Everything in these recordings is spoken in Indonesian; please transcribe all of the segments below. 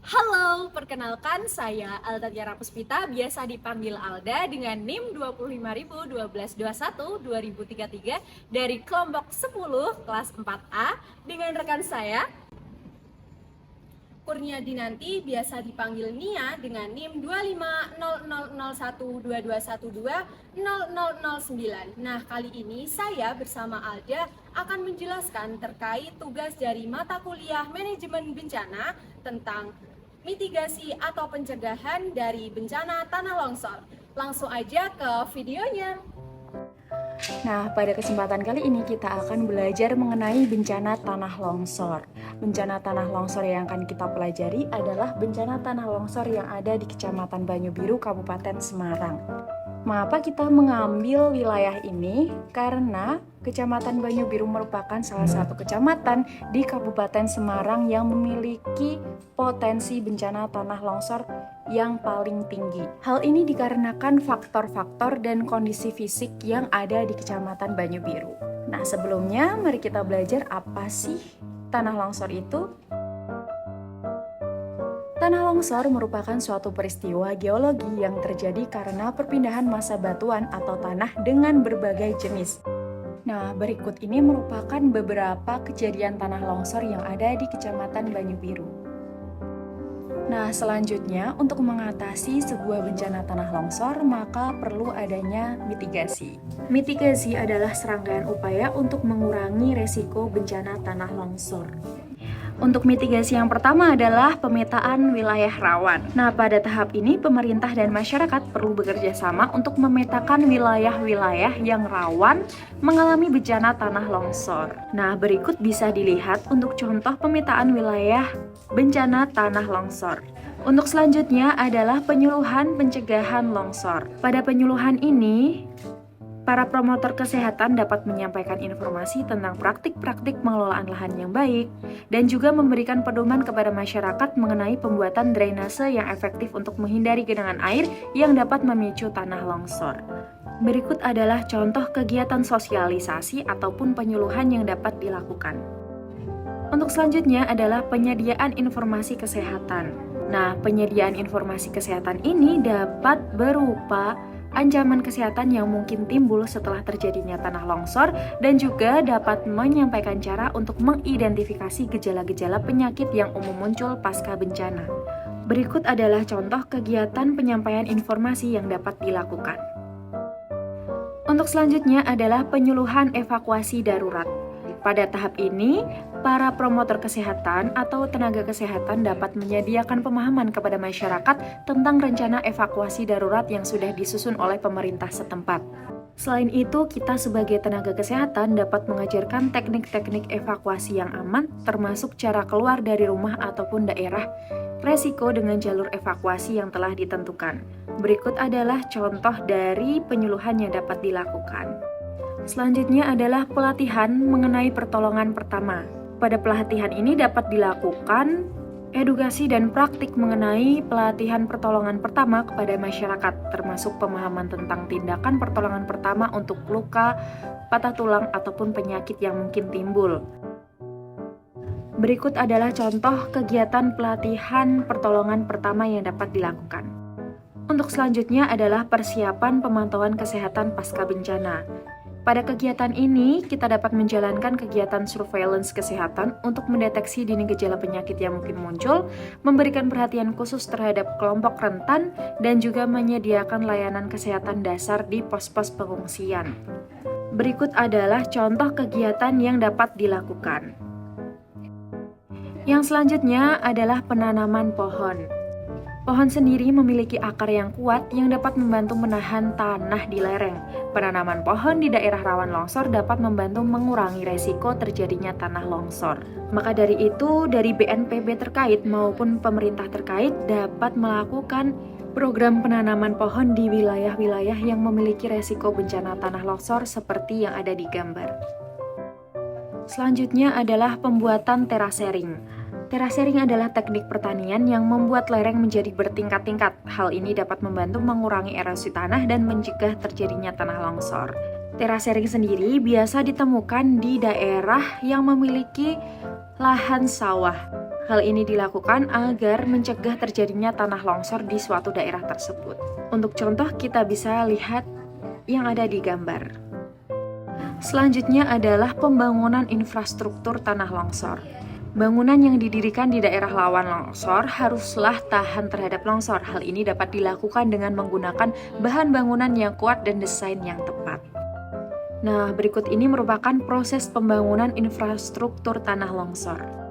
Halo, perkenalkan saya Alda Tiara Puspita, biasa dipanggil Alda dengan NIM 2501221-2033 dari kelompok 10 kelas 4A dengan rekan saya Kurnia Dinanti, biasa dipanggil Nia dengan NIM 250000122120009. Nah, kali ini saya bersama Alda akan menjelaskan terkait tugas dari mata kuliah Manajemen Bencana tentang mitigasi atau pencegahan dari bencana tanah longsor. Langsung aja ke videonya. Nah, pada kesempatan kali ini kita akan belajar mengenai bencana tanah longsor. Bencana tanah longsor yang akan kita pelajari adalah bencana tanah longsor yang ada di Kecamatan Banyu-Biru, Kabupaten Semarang. Mengapa kita mengambil wilayah ini? Karena Kecamatan Banyu-Biru merupakan salah satu kecamatan di Kabupaten Semarang yang memiliki potensi bencana tanah longsor yang paling tinggi. Hal ini dikarenakan faktor-faktor dan kondisi fisik yang ada di Kecamatan Banyu-Biru. Nah, sebelumnya mari kita belajar apa sih tanah longsor itu. Tanah longsor merupakan suatu peristiwa geologi yang terjadi karena perpindahan massa batuan atau tanah dengan berbagai jenis. Nah, berikut ini merupakan beberapa kejadian tanah longsor yang ada di Kecamatan Banyu-Biru. Nah, selanjutnya untuk mengatasi sebuah bencana tanah longsor, maka perlu adanya mitigasi. Mitigasi adalah serangkaian upaya untuk mengurangi resiko bencana tanah longsor. Untuk mitigasi yang pertama adalah pemetaan wilayah rawan. Nah, pada tahap ini pemerintah dan masyarakat perlu bekerja sama untuk memetakan wilayah-wilayah yang rawan mengalami bencana tanah longsor. Nah, berikut bisa dilihat untuk contoh pemetaan wilayah bencana tanah longsor. Untuk selanjutnya adalah penyuluhan pencegahan longsor. Pada penyuluhan ini, para promotor kesehatan dapat menyampaikan informasi tentang praktik-praktik pengelolaan lahan yang baik dan juga memberikan pedoman kepada masyarakat mengenai pembuatan drainase yang efektif untuk menghindari genangan air yang dapat memicu tanah longsor. Berikut adalah contoh kegiatan sosialisasi ataupun penyuluhan yang dapat dilakukan. Untuk selanjutnya adalah penyediaan informasi kesehatan. Nah, penyediaan informasi kesehatan ini dapat berupa ancaman kesehatan yang mungkin timbul setelah terjadinya tanah longsor dan juga dapat menyampaikan cara untuk mengidentifikasi gejala-gejala penyakit yang umum muncul pasca bencana. Berikut adalah contoh kegiatan penyampaian informasi yang dapat dilakukan. Untuk selanjutnya adalah penyuluhan evakuasi darurat. Pada tahap ini, para promotor kesehatan atau tenaga kesehatan dapat menyediakan pemahaman kepada masyarakat tentang rencana evakuasi darurat yang sudah disusun oleh pemerintah setempat. Selain itu, kita sebagai tenaga kesehatan dapat mengajarkan teknik-teknik evakuasi yang aman, termasuk cara keluar dari rumah ataupun daerah, resiko dengan jalur evakuasi yang telah ditentukan. Berikut adalah contoh dari penyuluhan yang dapat dilakukan. Selanjutnya adalah pelatihan mengenai pertolongan pertama. Pada pelatihan ini dapat dilakukan edukasi dan praktik mengenai pelatihan pertolongan pertama kepada masyarakat, termasuk pemahaman tentang tindakan pertolongan pertama untuk luka, patah tulang, ataupun penyakit yang mungkin timbul. Berikut adalah contoh kegiatan pelatihan pertolongan pertama yang dapat dilakukan. Untuk selanjutnya adalah persiapan pemantauan kesehatan pasca bencana. Pada kegiatan ini, kita dapat menjalankan kegiatan surveillance kesehatan untuk mendeteksi dini gejala penyakit yang mungkin muncul, memberikan perhatian khusus terhadap kelompok rentan, dan juga menyediakan layanan kesehatan dasar di pos-pos pengungsian. Berikut adalah contoh kegiatan yang dapat dilakukan. Yang selanjutnya adalah penanaman pohon. Pohon sendiri memiliki akar yang kuat yang dapat membantu menahan tanah di lereng. Penanaman pohon di daerah rawan longsor dapat membantu mengurangi resiko terjadinya tanah longsor. Maka dari itu, dari BNPB terkait maupun pemerintah terkait dapat melakukan program penanaman pohon di wilayah-wilayah yang memiliki resiko bencana tanah longsor seperti yang ada di gambar. Selanjutnya adalah pembuatan terasering. Terasering adalah teknik pertanian yang membuat lereng menjadi bertingkat-tingkat. Hal ini dapat membantu mengurangi erosi tanah dan mencegah terjadinya tanah longsor. Terasering sendiri biasa ditemukan di daerah yang memiliki lahan sawah. Hal ini dilakukan agar mencegah terjadinya tanah longsor di suatu daerah tersebut. Untuk contoh, kita bisa lihat yang ada di gambar. Selanjutnya adalah pembangunan infrastruktur tanah longsor. Bangunan yang didirikan di daerah rawan longsor haruslah tahan terhadap longsor. Hal ini dapat dilakukan dengan menggunakan bahan bangunan yang kuat dan desain yang tepat. Nah, berikut ini merupakan proses pembangunan infrastruktur tanah longsor.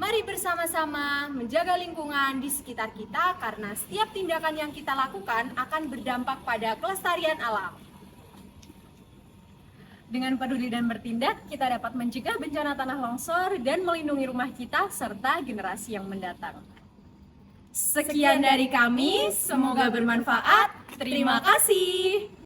Mari bersama-sama menjaga lingkungan di sekitar kita karena setiap tindakan yang kita lakukan akan berdampak pada kelestarian alam. Dengan peduli dan bertindak, kita dapat mencegah bencana tanah longsor dan melindungi rumah kita serta generasi yang mendatang. Sekian dari kami, semoga bermanfaat. Terima kasih.